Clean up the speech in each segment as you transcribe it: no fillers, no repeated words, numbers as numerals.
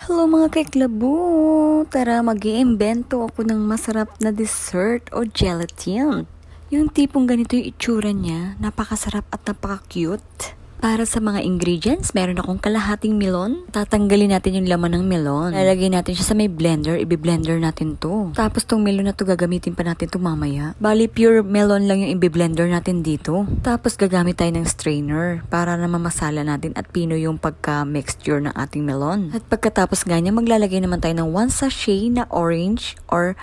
Hello mga kaiklabo! Tara, mag-iimbento ako ng masarap na dessert o gelatin. Yung tipong ganito yung itsura niya, napakasarap at napaka-cute. Para sa mga ingredients, meron akong kalahating melon. Tatanggalin natin yung laman ng melon. Lalagay natin siya sa may blender, i-blender natin to. Tapos tong melon na to gagamitin pa natin to mamaya. Bali, pure melon lang yung i-blender natin dito. Tapos gagamit tayo ng strainer para na mamasala natin at pino yung pagka-mixture ng ating melon. At pagkatapos ganyan, maglalagay naman tayo ng 1 sachet na orange or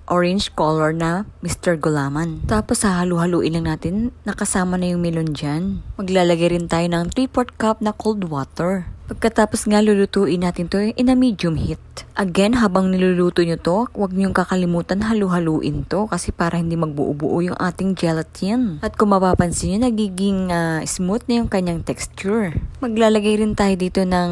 orange color na Mr. Gulaman. Tapos hahalu-haluin lang natin, nakasama na yung melon dyan. Maglalagay rin tayo ng 3/4 cup na cold water. Pagkatapos nga lulutuin natin to in a medium heat. Again, habang niluluto nyo to, huwag niyong kakalimutan halu-haluin to kasi para hindi magbuo-buo yung ating gelatin. At kung mapapansin nyo, nagiging smooth na yung kanyang texture. Maglalagay rin tayo dito ng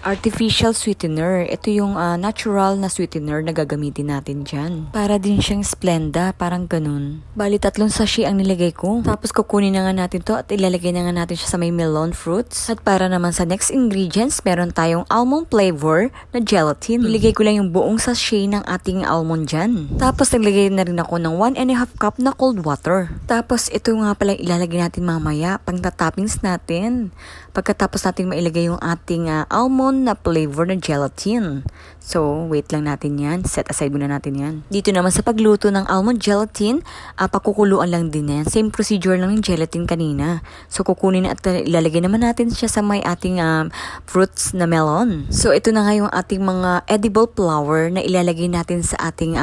artificial sweetener. Ito yung natural na sweetener na gagamitin natin dyan. Para din siyang Splenda, parang ganun. Bali, 3 sachet ang nilagay ko. Tapos kukunin na nga natin to at ilalagay na nga natin siya sa may melon fruits. At para naman sa next ingredients, meron tayong almond flavor na gelatin. Iligay ko lang yung buong sachet ng ating almond dyan. Tapos naglagay na rin ako ng 1.5 cup na cold water. Tapos ito nga pala ilalagay natin mamaya pang toppings natin. Pagkatapos natin mailagay yung ating almond na flavor na gelatin. So, wait lang natin yan. Set aside muna natin yan. Dito naman sa pagluto ng almond gelatin, pakukuluan lang din yan. Same procedure lang ng gelatin kanina. So, kukunin at ilalagay naman natin siya sa may ating fruits na melon. So, ito na nga yung ating mga edible flour na ilalagay natin sa ating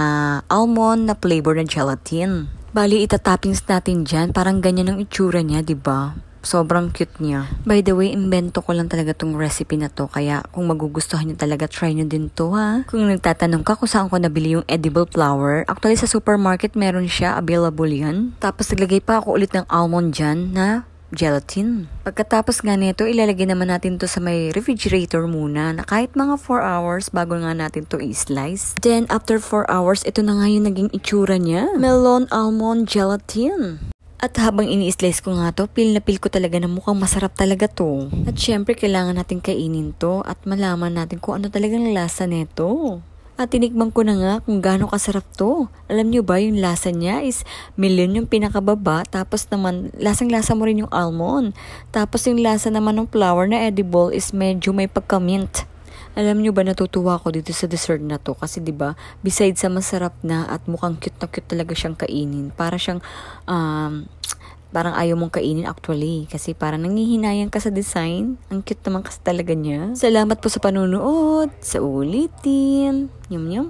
almond na flavor na gelatin. Bali, itatoppings natin dyan. Parang ganyan ang itsura niya, diba? Sobrang cute niya. By the way, invento ko lang talaga tong recipe na to. Kaya kung magugustuhan nyo talaga, try nyo din to ha. Kung nagtatanong ka kung saan ko nabili yung edible flour, actually sa supermarket meron siya, available yan. Tapos naglagay pa ako ulit ng almond dyan na gelatin. Pagkatapos nga nito, ilalagay naman natin to sa may refrigerator muna na kahit mga 4 hours bago nga natin to i-slice. Then after 4 hours, ito na nga yung naging itsura niya. Melon almond gelatin. At habang ini-slice ko nga to, feel na feel ko talaga na mukhang masarap talaga to. At syempre, kailangan natin kainin to at malaman natin kung ano talagang lasa nito. At tinikman ko na nga kung gaano kasarap to. Alam nyo ba, yung lasa niya is melon yung pinakababa, tapos naman lasang-lasa mo rin yung almond. Tapos yung lasa naman ng flour na edible is medyo may pagka-mint. Alam nyo ba, natutuwa ako dito sa dessert na to kasi 'di ba, besides sa masarap na at mukhang cute na cute talaga siyang kainin. Para siyang parang ayaw mong kainin actually kasi parang nangihinayang ka sa design. Ang cute naman kasi talaga niya. Salamat po sa panunood. Sa ulitin. Yum yum.